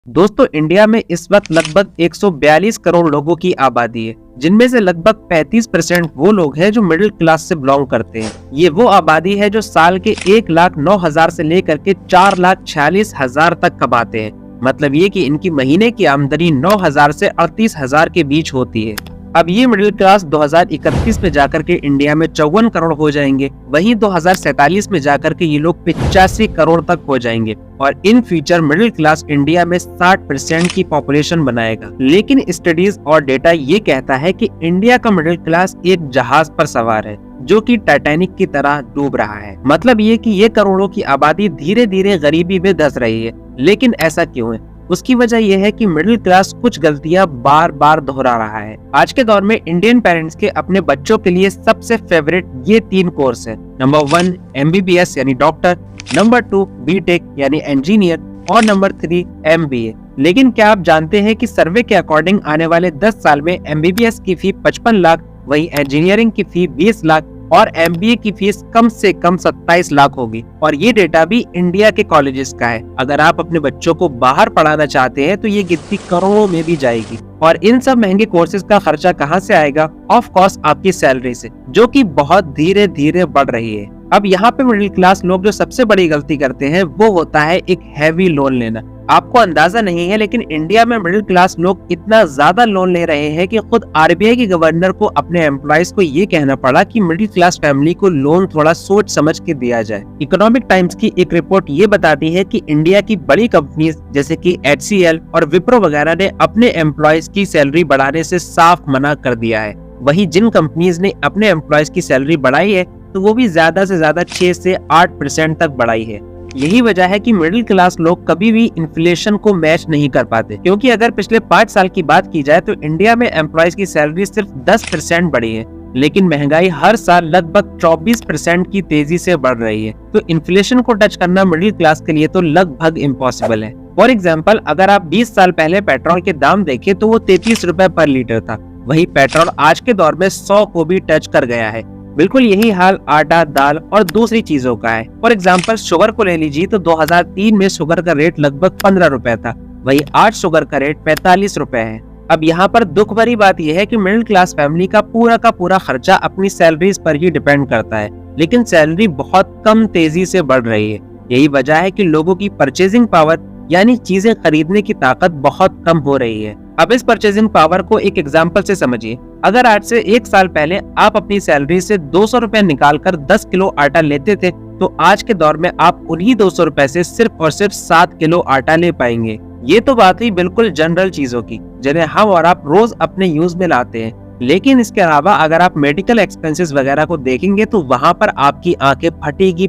दोस्तों, इंडिया में इस वक्त लगभग 142 करोड़ लोगों की आबादी है, जिनमें से लगभग 35% वो लोग हैं जो मिडिल क्लास से बिलोंग करते हैं। ये वो आबादी है जो साल के 1,09,000 से लेकर के 4,46,000 तक कमाते हैं। मतलब ये कि इनकी महीने की आमदनी 9,000 से 38,000 के बीच होती है। अब ये मिडिल क्लास 2031 में जाकर के इंडिया में 54 करोड़ हो जाएंगे। वहीं 2047 में जाकर के ये लोग 85 करोड़ तक हो जाएंगे और in future middle Claas India में 60% की पॉपुलेशन बनाएगा। लेकिन स्टडीज और डेटा ये कहता है कि इंडिया का मिडिल क्लास एक जहाज पर सवार है जो कि टाइटैनिक की तरह डूब रहा है। मतलब ये कि ये करोड़ों की आबादी धीरे धीरे गरीबी में धंस रही है। लेकिन ऐसा क्यों है? उसकी वजह यह है कि मिडिल क्लास कुछ गलतियां बार बार दोहरा रहा है। आज के दौर में इंडियन पेरेंट्स के अपने बच्चों के लिए सबसे फेवरेट ये 3 कोर्स है। नंबर 1 MBBS यानी डॉक्टर, नंबर 2 BTech यानी इंजीनियर और नंबर 3 MBA। लेकिन क्या आप जानते हैं कि सर्वे के अकॉर्डिंग आने वाले 10 साल में MBBS की फी 55 लाख, वही इंजीनियरिंग की फी 20 लाख और MBA की फीस कम से कम 27 लाख होगी। और ये डेटा भी इंडिया के कॉलेजेस का है। अगर आप अपने बच्चों को बाहर पढ़ाना चाहते हैं तो ये गिनती करोड़ों में भी जाएगी। और इन सब महंगे कोर्सेज का खर्चा कहाँ से आएगा? ऑफ कोर्स आपकी सैलरी से, जो कि बहुत धीरे धीरे बढ़ रही है। अब यहाँ पे मिडिल क्लास लोग जो सबसे बड़ी गलती करते हैं वो होता है एक हैवी लोन लेना। आपको अंदाजा नहीं है, लेकिन इंडिया में मिडिल क्लास लोग इतना ज्यादा लोन ले रहे हैं कि खुद RBI के गवर्नर को अपने एम्प्लॉइज को ये कहना पड़ा कि मिडिल क्लास फैमिली को लोन थोड़ा सोच समझ के दिया जाए। इकोनॉमिक टाइम्स की एक रिपोर्ट ये बताती है कि इंडिया की बड़ी कंपनीज जैसे कि HCL और विप्रो वगैरह ने अपने एम्प्लॉइज की सैलरी बढ़ाने से साफ मना कर दिया है। वही जिन कंपनीज ने अपने एम्प्लॉइज की सैलरी बढ़ाई है तो वो भी ज्यादा से ज्यादा 6 से 8% तक बढ़ाई है। यही वजह है कि मिडिल क्लास लोग कभी भी इन्फ्लेशन को मैच नहीं कर पाते, क्योंकि अगर पिछले 5 साल की बात की जाए तो इंडिया में एम्प्लॉइज की सैलरी सिर्फ 10% बढ़ी है, लेकिन महंगाई हर साल लगभग 24% की तेजी से बढ़ रही है। तो इन्फ्लेशन को टच करना मिडिल क्लास के लिए तो लगभग इम्पॉसिबल है। फॉर एग्जाम्पल, अगर आप 20 साल पहले पेट्रोल के दाम देखें तो वो 33 रुपए पर लीटर था। वही पेट्रोल आज के दौर में 100 को भी टच कर गया है। बिल्कुल यही हाल आटा, दाल और दूसरी चीजों का है। फॉर एग्जाम्पल, शुगर को ले लीजिए तो 2003 में शुगर का रेट लगभग 15 रुपए था। वही आज शुगर का रेट 45 रुपए है। अब यहाँ पर दुख भरी बात यह है कि मिडिल क्लास फैमिली का पूरा खर्चा अपनी सैलरीज पर ही डिपेंड करता है, लेकिन सैलरी बहुत कम तेजी से बढ़ रही है। यही वजह है कि लोगों की परचेजिंग पावर यानी चीजें खरीदने की ताकत बहुत कम हो रही है। अब इस परचेजिंग पावर को एक एग्जांपल से समझिए। अगर आज से 1 साल पहले आप अपनी सैलरी से 200 रुपए निकालकर 10 किलो आटा लेते थे, तो आज के दौर में आप उन्हीं 200 रुपए से सिर्फ और सिर्फ 7 किलो आटा ले पाएंगे। ये तो बात हुई बिल्कुल जनरल चीजों की, जिन्हें हम और आप रोज अपने यूज में लाते हैं। लेकिन इसके अलावा अगर आप मेडिकल एक्सपेंसेस वगैरह को देखेंगे तो वहाँ पर आपकी आंखें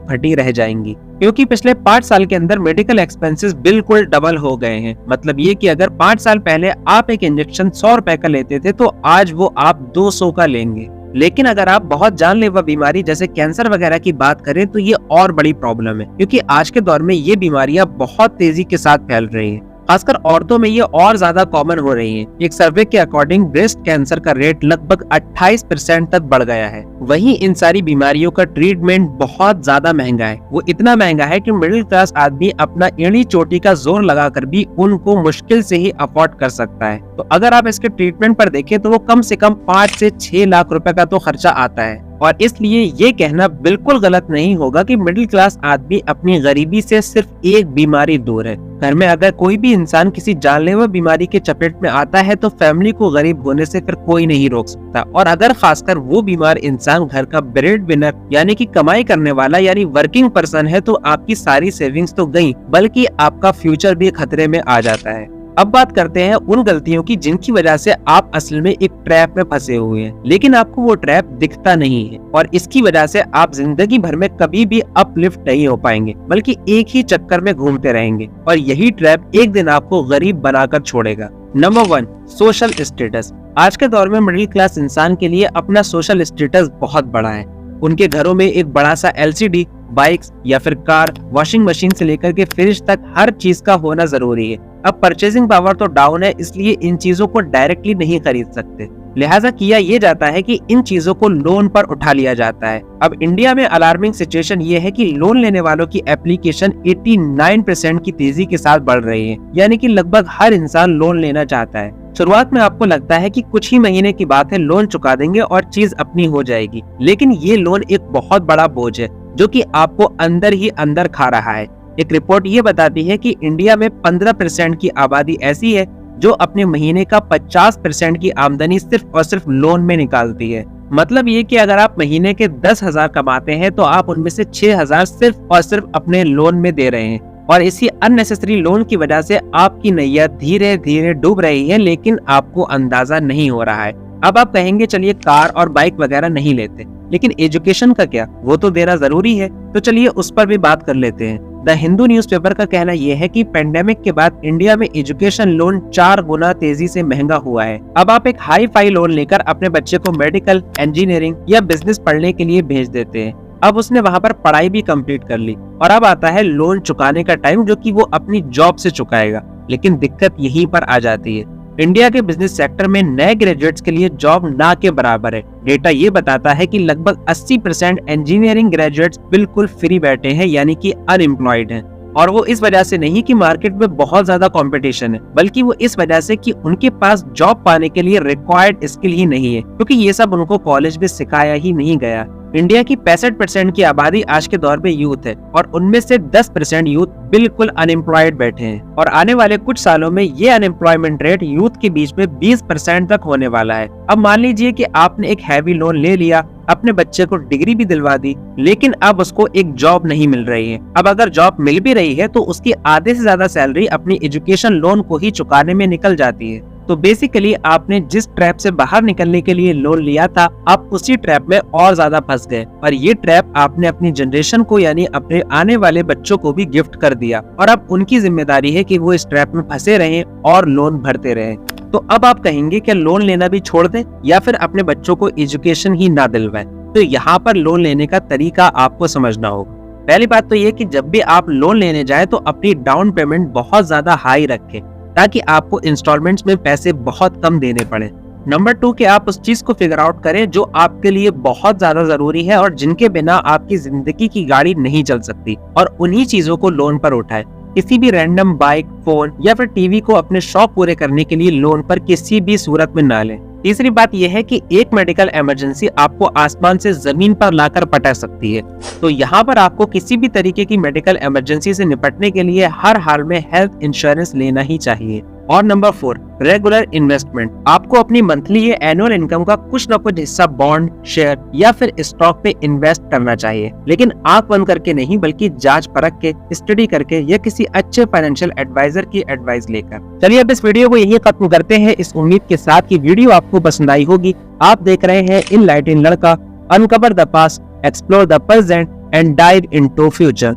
फटी रह जाएंगी, क्योंकि पिछले 5 साल के अंदर मेडिकल एक्सपेंसेस बिल्कुल डबल हो गए हैं। मतलब ये कि अगर 5 साल पहले आप एक इंजेक्शन 100 रुपए का लेते थे तो आज वो आप 200 का लेंगे। लेकिन अगर आप बहुत जानलेवा बीमारी जैसे कैंसर वगैरह की बात करें तो ये और बड़ी प्रॉब्लम है, क्योंकि आज के दौर में ये बीमारियां बहुत तेजी के साथ फैल रही हैं। खासकर औरतों में ये और ज्यादा कॉमन हो रही है। एक सर्वे के अकॉर्डिंग ब्रेस्ट कैंसर का रेट लगभग 28% तक बढ़ गया है। वहीं इन सारी बीमारियों का ट्रीटमेंट बहुत ज्यादा महंगा है। वो इतना महंगा है कि मिडिल क्लास आदमी अपना एड़ी चोटी का जोर लगाकर भी उनको मुश्किल से ही अफोर्ड कर सकता है। तो अगर आप इसके ट्रीटमेंट पर देखें तो वो कम से कम 5 से 6 लाख रुपए का तो खर्चा आता है। और इसलिए ये कहना बिल्कुल गलत नहीं होगा कि मिडिल क्लास आदमी अपनी गरीबी से सिर्फ एक बीमारी दूर है। घर में अगर कोई भी इंसान किसी जानलेवा बीमारी के चपेट में आता है तो फैमिली को गरीब होने से फिर कोई नहीं रोक सकता। और अगर खासकर वो बीमार इंसान घर का ब्रेड विनर यानी कि कमाई करने वाला यानी वर्किंग पर्सन है तो आपकी सारी सेविंग्स तो गई, बल्कि आपका फ्यूचर भी खतरे में आ जाता है। अब बात करते हैं उन गलतियों की जिनकी वजह से आप असल में एक ट्रैप में फंसे हुए हैं, लेकिन आपको वो ट्रैप दिखता नहीं है और इसकी वजह से आप जिंदगी भर में कभी भी अपलिफ्ट नहीं हो पाएंगे, बल्कि एक ही चक्कर में घूमते रहेंगे और यही ट्रैप एक दिन आपको गरीब बनाकर छोड़ेगा। Number 1, social status. आज के दौर में मिडिल क्लास इंसान के लिए अपना सोशल स्टेटस बहुत बड़ा है। उनके घरों में एक बड़ा सा LCD, बाइक्स या फिर कार, वॉशिंग मशीन से लेकर के फ्रिज तक हर चीज का होना जरूरी है। अब परचेजिंग पावर तो डाउन है, इसलिए इन चीजों को डायरेक्टली नहीं खरीद सकते, लिहाजा किया ये जाता है कि इन चीजों को लोन पर उठा लिया जाता है। अब इंडिया में अलार्मिंग सिचुएशन ये है कि लोन लेने वालों की एप्लीकेशन 89% की तेजी के साथ बढ़ रही है, यानी कि लगभग हर इंसान लोन लेना चाहता है। शुरुआत में आपको लगता है कि कुछ ही महीने की बात है, लोन चुका देंगे और चीज अपनी हो जाएगी, लेकिन ये लोन एक बहुत बड़ा बोझ है जो कि आपको अंदर ही अंदर खा रहा है। एक रिपोर्ट ये बताती है कि इंडिया में 15% की आबादी ऐसी है जो अपने महीने का 50% की आमदनी सिर्फ और सिर्फ लोन में निकालती है। मतलब ये कि अगर आप महीने के 10,000 कमाते हैं तो आप उनमें से 6,000 सिर्फ और सिर्फ अपने लोन में दे रहे हैं, और इसी अननेसेसरी लोन की वजह से आपकी नैया धीरे धीरे डूब रही है, लेकिन आपको अंदाजा नहीं हो रहा है। अब आप कहेंगे चलिए कार और बाइक वगैरह नहीं लेते, लेकिन एजुकेशन का क्या, वो तो देना जरूरी है, तो चलिए उस पर भी बात कर लेते हैं। द हिंदू न्यूज़पेपर का कहना यह है कि पेंडेमिक के बाद इंडिया में एजुकेशन लोन 4 गुना तेजी से महंगा हुआ है। अब आप एक हाई फाई लोन लेकर अपने बच्चे को मेडिकल, इंजीनियरिंग या बिजनेस पढ़ने के लिए भेज देते हैं। अब उसने वहाँ पर पढ़ाई भी कंप्लीट कर ली और अब आता है लोन चुकाने का टाइम, जो कि वो अपनी जॉब से चुकाएगा। लेकिन दिक्कत यहीं पर आ जाती है, इंडिया के बिजनेस सेक्टर में नए ग्रेजुएट्स के लिए जॉब ना के बराबर है। डेटा ये बताता है कि लगभग 80% इंजीनियरिंग ग्रेजुएट्स बिल्कुल फ्री बैठे हैं, यानी कि अनएम्प्लॉयड हैं। और वो इस वजह से नहीं कि मार्केट में बहुत ज्यादा कंपटीशन है, बल्कि वो इस वजह से कि उनके पास जॉब पाने के लिए रिक्वायर्ड स्किल ही नहीं है, क्योंकि ये सब उनको कॉलेज में सिखाया ही नहीं गया। इंडिया की 65% की आबादी आज के दौर में यूथ है और उनमें से 10% यूथ बिल्कुल अनएम्प्लॉयड बैठे हैं, और आने वाले कुछ सालों में ये अनएम्प्लॉयमेंट रेट यूथ के बीच में 20% तक होने वाला है। अब मान लीजिए कि आपने एक हैवी लोन ले लिया, अपने बच्चे को डिग्री भी दिलवा दी, लेकिन अब उसको एक जॉब नहीं मिल रही है। अब अगर जॉब मिल भी रही है तो उसकी आधे से ज्यादा सैलरी अपनी एजुकेशन लोन को ही चुकाने में निकल जाती है। तो बेसिकली आपने जिस ट्रैप से बाहर निकलने के लिए लोन लिया था, आप उसी ट्रैप में और ज्यादा फंस गए, और ये ट्रैप आपने अपनी जनरेशन को यानी अपने आने वाले बच्चों को भी गिफ्ट कर दिया, और अब उनकी जिम्मेदारी है कि वो इस ट्रैप में फंसे रहें और लोन भरते रहें। तो अब आप कहेंगे कि लोन लेना भी छोड़ दें या फिर अपने बच्चों को एजुकेशन ही ना दिलवाएं। तो यहाँ पर लोन लेने का तरीका आपको समझना होगा। पहली बात तो ये कि जब भी आप लोन लेने जाए तो अपनी डाउन पेमेंट बहुत ज्यादा हाई रखें, ताकि आपको इंस्टॉलमेंट्स में पैसे बहुत कम देने पड़े। नंबर 2 कि आप उस चीज को फिगर आउट करें जो आपके लिए बहुत ज्यादा जरूरी है और जिनके बिना आपकी जिंदगी की गाड़ी नहीं चल सकती, और उन्हीं चीजों को लोन पर उठाएं। किसी भी रैंडम बाइक, फोन या फिर टीवी को अपने शौक पूरे करने के लिए लोन पर किसी भी सूरत में ना लें। तीसरी बात यह है कि एक मेडिकल इमरजेंसी आपको आसमान से जमीन पर लाकर पटक सकती है, तो यहाँ पर आपको किसी भी तरीके की मेडिकल इमरजेंसी से निपटने के लिए हर हाल में हेल्थ इंश्योरेंस लेना ही चाहिए। और नंबर 4 रेगुलर इन्वेस्टमेंट। आपको अपनी मंथली या एनुअल इनकम का कुछ न कुछ हिस्सा बॉन्ड, शेयर या फिर स्टॉक पे इन्वेस्ट करना चाहिए, लेकिन आंख बंद करके नहीं, बल्कि जांच परख के, स्टडी करके या किसी अच्छे फाइनेंशियल एडवाइजर की एडवाइस लेकर। चलिए अब इस वीडियो को यहीं खत्म करते हैं, इस उम्मीद के साथ कि वीडियो आपको पसंद आई होगी। आप देख रहे हैं इनलाइटन लड़का, uncover the past, explore the present and dive into future.